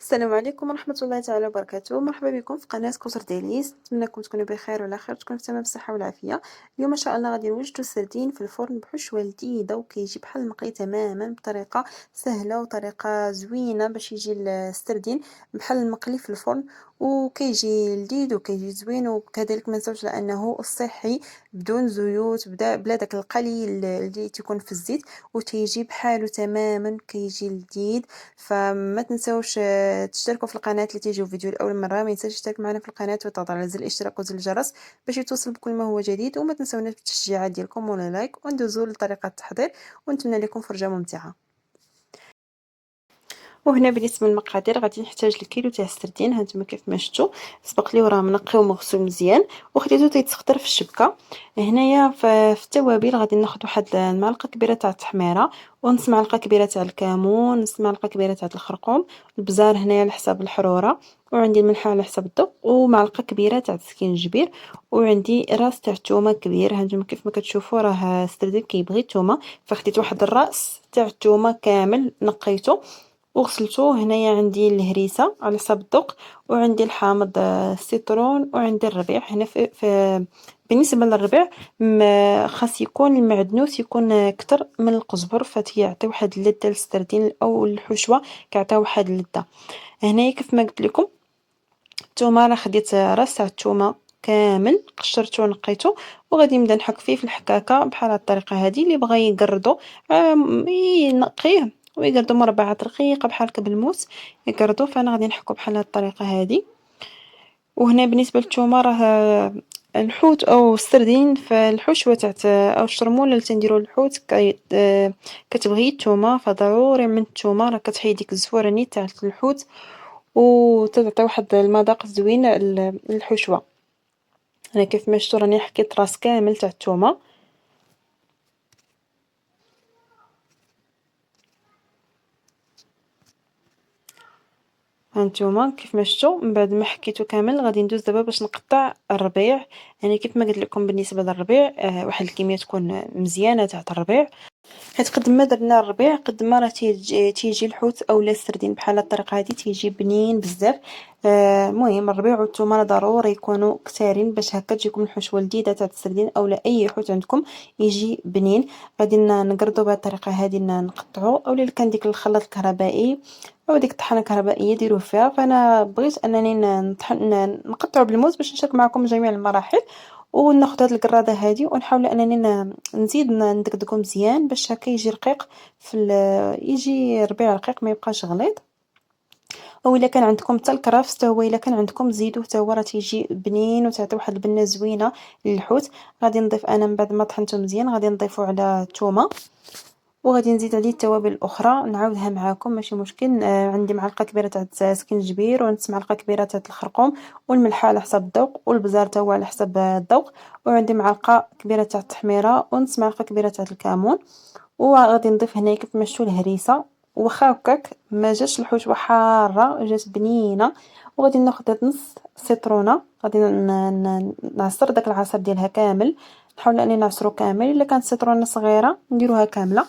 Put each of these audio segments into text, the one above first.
السلام عليكم ورحمة الله تعالى وبركاته. مرحبا بكم في قناة كوزر ديليز. نتمنىكم تكونوا بخير وعلى خير، تكونوا في تمام الصحة والعافية. اليوم ان شاء الله غادي نوجدوا السردين في الفرن بحشوة لذيذة وكيجي بحال المقلي تماما بطريقة سهلة وطريقة زوينة باش يجي السردين بحال المقلي في الفرن، وكيجي لذيذ وكيجي زوين، وكذلك ما نساوش على انه صحي بدون زيوت، بلا داك القلي اللي تيكون في الزيت، وتيجي بحاله تماما كيجي لذيذ. فما تنساوش تشتركوا في القناة اللي تيجيو فيديو لأول مرة. ما ينساش تشترك معنا في القناة وتضغط على زر الاشتراك وزر الجرس باش يتوصل بكل ما هو جديد، وما تنساوناش بالتشجيعات ديالكم ولا لايك، وندوزو لطريقة التحضير ونتمنى لكم فرجة ممتعة. وهنا بالنسبه للمقادير غادي نحتاج الكيلو تاع السردين. هانتوما كيف ما شفتوا سبق لي وراه منقي ومغسول مزيان وخليته تيتسخطر في الشبكه. هنايا في التوابل غادي ناخذ واحد المعلقه كبيره تاع التحميره، ونص معلقه كبيره تاع الكمون، نص معلقه كبيره تاع الخرقوم، البزار هنايا على حساب الحروره، وعندي الملح على حساب الذوق، ومعلقه كبيره تاع السكينجبير، وعندي راس تاع الثومه كبير. هانتوما كيف ما كتشوفوا راه السردين كيبغي الثومه، فخديت واحد الراس تاع الثومه كامل نقيته وغسلته. هنايا عندي الهريسه على حسب الذوق، وعندي الحامض السيترون، وعندي الربيع. هنا بالنسبه للربيع خاص يكون المعدنوس يكون اكثر من القزبر، فتيعطي واحد اللذه للسردين او الحشوه، كيعطيو واحد اللذه. هنايا كيف ما قلت لكم الثومه راه خديت راس تاع الثومه كامل قشرته ونقيته، وغادي نبدا نحك فيه في الحكاكه بحال هاد الطريقه هذه. اللي بغى يقردو ينقيه ويقردو مربعات رقيقه بحال هكا بالموس يقردو، فانا غادي نحكو بحال هاد الطريقه هذه. وهنا بالنسبه للثومه راه الحوت او السردين فالحشوه تاع او الشرموله اللي تنديروا للحوت كتبغي الثومه، فضروري من الثومه راه كتحيد ديك الزفوراني تاع الحوت وتعطي واحد المذاق زوين للحشوه. انا كيف ما شفتوا راني حكيت راس كامل تاع الثومه. هانتوما كيف ما شفتوا من بعد ما حكيتو كامل غادي ندوز دابا باش نقطع الربيع. يعني كيف ما قلت لكم بالنسبه للربيع واحد الكميه تكون مزيانه تاع الربيع، حيت قد ما درنا الربيع قد ما راه تيجي الحوت اولا السردين بحال الطريقه هذه تيجي بنين بزاف. المهم الربيع والثومه راه ضروري يكونوا كثارين باش هكا تجيكم الحشوه لذيذه تاع السردين اولا اي حوت عندكم يجي بنين. غادي نقردو بهذه الطريقه هذه نقطعو، اولا اللي كان ديك الخلاط الكهربائي او ديك الطحانه الكهربائيه ديروه فيها. فانا بغيت انني نقطعو بالموس باش نشارك معكم جميع المراحل، وناخذ هاد القراده هذه ونحاول انني نزيد ندقدقو مزيان باش هكا يجي رقيق يجي ربيع رقيق ما يبقاش غليظ. او الا كان عندكم حتى الكرفس حتى هو الا كان عندكم زيدوه حتى هو راه تيجي بنين وتعطي واحد البنه زوينه للحوت. غادي نضيف انا من بعد ما طحنته مزيان غادي نضيفو على الثومه، وغادي نزيد عليه التوابل الاخرى نعاودها معاكم ماشي مشكل. عندي معلقه كبيره تاع سكنجبير، ونص معلقه كبيره تاع الخرقوم، والملح على حسب الذوق، والبزار حتى هو على حسب الذوق، وعندي معلقه كبيره تاع التحميره، ونص معلقه كبيره تاع الكمون. وغادي نضيف هنا كيف ما شفتوا الهريسه، واخا هكاك ما جاتش الحشوه حاره جات بنينه. وغادي ناخذ هاد نص سيترونه غادي نعصر داك العصير ديالها كامل، نحاول اني نعصرو كامل. الا كانت السيترونه صغيره نديروها كامله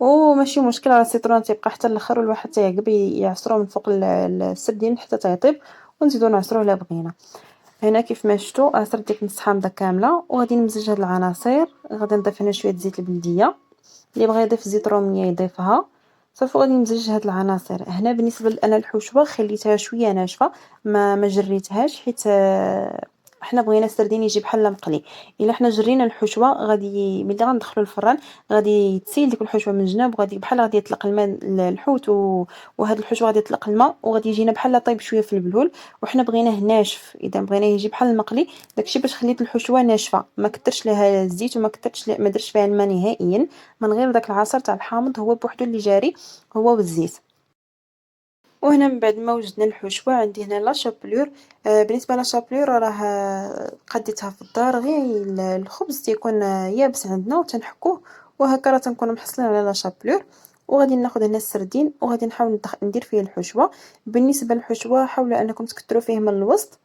وماشي مشكل، راه السيترون تيبقى حتى الاخر والواحد تيعقب يعصرو من فوق السردين حتى تيطيب، ونزيدو نعصروه الا بغينا. هنا كيف ما شفتوا عصرت ديك نص حامضه كامله، وغادي نمزج هاد العناصر. غادي نضيف هنا شويه زيت البلديه، اللي بغى يضيف زيت روميه يضيفها. صافي غادي نمزج هاد العناصر. هنا بالنسبه انا الحشوه خليتها شويه ناشفه، ما جريتهاش حيت حنا بغينا السردين يجي بحال مقلي. الا حنا جرينا الحشوه غادي ملي غندخلو الفران غادي تسيل ديك الحشوه من الجناب، وغادي بحال غادي يطلق الماء الحوت وهاد الحشوه غادي يطلق الماء وغادي يجينا بحال طايب شويه في البلول. وحنا بغيناه ناشف، اذا بغيناه يجي بحال المقلي داكشي باش خليت الحشوه ناشفه، ما كثرتش لها الزيت وما كثرتش ما درتش فيها الماء نهائيا، من غير داك العصير تاع الحامض هو بوحدو اللي جاري هو والزيت. وهنا من بعد ما وجدنا الحشوه عندي هنا لا شابلور. بالنسبه لا شابلور راه قديتها في الدار، غير الخبز تيكون يابس عندنا وتنحكوه وهكا راه تنكونوا محصلين على لا شابلور. وغادي ناخذ هنا السردين وغادي نحاول ندير فيه الحشوه. بالنسبه للحشوه حاولوا انكم تكثروا فيه من الوسط،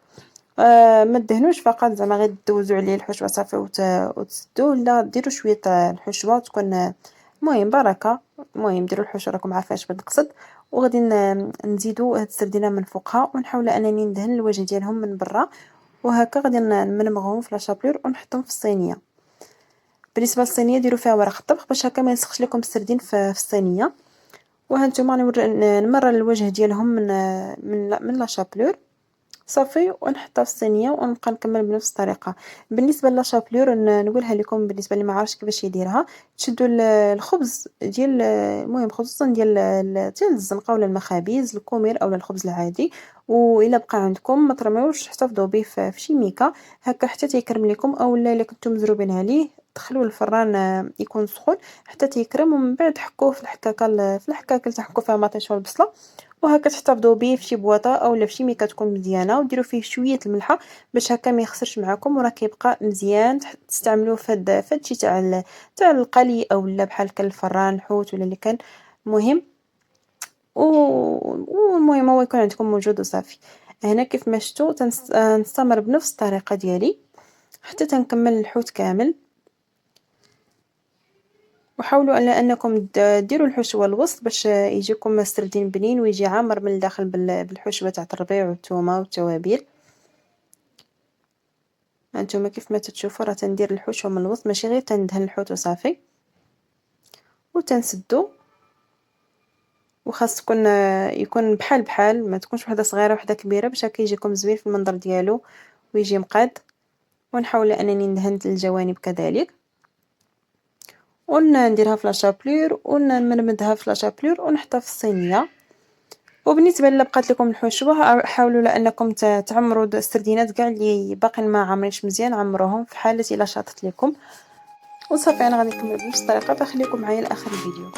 ما دهنوش فقط زعما غير دوزوا عليه الحشوه صافي وتسدوا، لا ديروا شويه الحشوه تكون المهم بركه. المهم ديروا الحشوه راكم عارفين اش بغيت نقصد. وغادي نزيدو هاد السردينه من فوقها، ونحاول انني ندهن الوجه ديالهم من برا، وهكا غادي نمرمغهم في لاشابلور ونحطهم في الصينيه. بالنسبه للصينيه ديروا فيها ورق الطبخ باش هكا ما يلصقش لكم السردين في الصينيه. وهانتوما نمرر الوجه ديالهم من لاشابلور صافي، ونحطها في الصينيه ونبقى نكمل بنفس الطريقه. بالنسبه لاشابلور نقولها لكم بالنسبه اللي ما عارفش كيفاش يديرها، تشدوا الخبز ديال المهم خصوصا ديال الزنقه ولا المخابز الكومير او الخبز العادي، والا بقى عندكم ما ترميوش احتفظوا به في شي ميكا هكا حتى تيكرم لكم، او الا كنتم مزروبين عليه دخلوه الفران يكون سخون حتى تيكرم، ومن بعد حكوه في الحكاكه اللي تحكوا فيها المطيشه والبصله، وهكا تحتفظوا به في شي بواطه اولا في شي ميكا تكون مزيانه، وديروا فيه شويه الملحه باش هكا ما يخسرش معكم وراه كيبقى مزيان تستعملوه في هاد شي تاع القلي او لا بحال كان الفران حوت ولا اللي كان مهم. والمهم هو يكون عندكم موجود وصافي. هنا كيف ما شفتوا نستمر بنفس الطريقه ديالي حتى تنكمل الحوت كامل. وحاولوا على انكم ديروا الحشوه الوسط باش يجيكم السردين بنين ويجي عامر من الداخل بالحشوه تاع الربيع والثومه والتوابل. هانتوما كيف ما تشوفوا راه تندير الحشوه من الوسط ماشي غير تندهن الحوت وصافي، وتنسدو. وخاص يكون بحال ما تكونش وحده صغيره وحده كبيره باش هكا يجيكم زوين في المنظر ديالو ويجي مقاد. ونحاول انني ندهن الجوانب كذلك، ونديرها في لاشابلور ونمدها في لاشابلور ونحطها في الصينيه. وبالنسبه الا بقات لكم الحشوه حاولوا لانكم تعمروا السردينات كاع اللي باقين ما عامرينش مزيان عمروهم في حاله الا شاطت لكم. وصافي انا غادي نكمل بنفس الطريقه، فخليكم معايا لاخر الفيديو.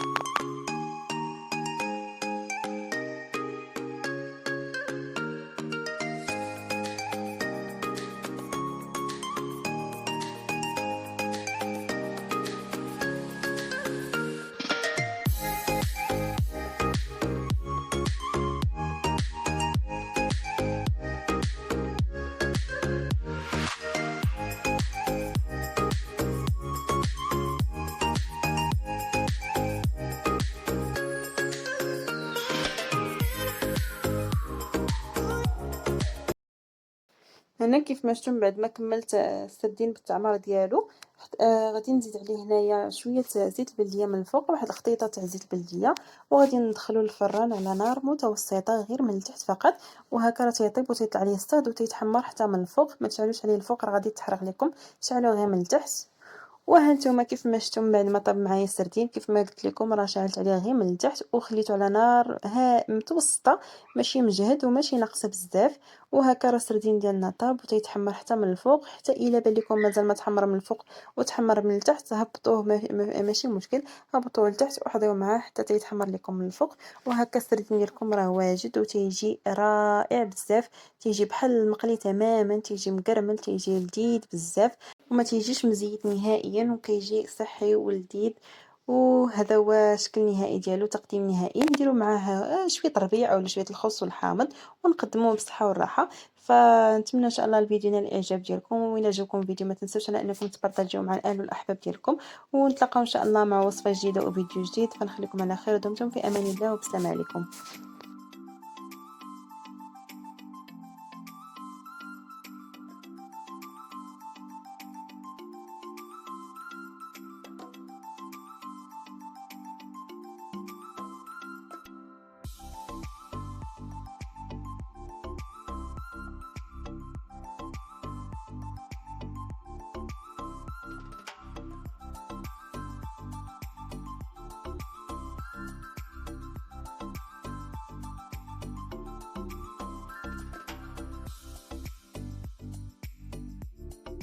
هنا كيف ما شفتوا من بعد ما كملت السردين بالتعمار ديالو، غادي نزيد عليه هنايا شويه زيت البلديه من الفوق، واحد الخطيطه تاع زيت البلديه، وغادي ندخلو الفران على نار متوسطه غير من التحت فقط، وهكا راه تيطيب وتيطلع عليه الصهد وتيتحمر حتى من الفوق. ما تشعلوش عليه الفوق راه غادي تحرق لكم، شعلوه غير من التحت. وهانتوما كيف ما شفتوا من بعد ما طاب معايا السردين كيف ما قلت لكم راه شعلت عليه غير من التحت وخليته على نار متوسطه ماشي مجهد وماشي ناقصه بزاف. وهكا راه السردين ديالنا طاب وتيتحمر حتى من الفوق، حتى الا بان لكم مازال ما تحمر من الفوق وتحمر من التحت هبطوه ماشي مشكل، هبطوه لتحت وحضيوه معاه حتى تيتحمر لكم من الفوق. وهكا السردين ديالكم راه واجد وتيجي رائع بزاف، تيجي بحال المقلي تماما، تيجي مقرمل، تيجي لذيذ بزاف وما تيجيش مزيت نهائيا، وكيجي صحي ولذيذ. وهذا هو الشكل النهائي ديالو، تقديم نهائي. نديرو معاه شويه ربيع او شويه الخس والحامض ونقدموه بالصحه والراحه. فنتمنى ان شاء الله الفيديو نال الاعجاب ديالكم، والا جاكم الفيديو ما تنسوش على انكم تبارطاجيوه مع الاهل والاحباب ديالكم، ونتلاقاو ان شاء الله مع وصفه جديده وفيديو جديد. فنخليكم على خير ودمتم في امان الله، وبسلام عليكم.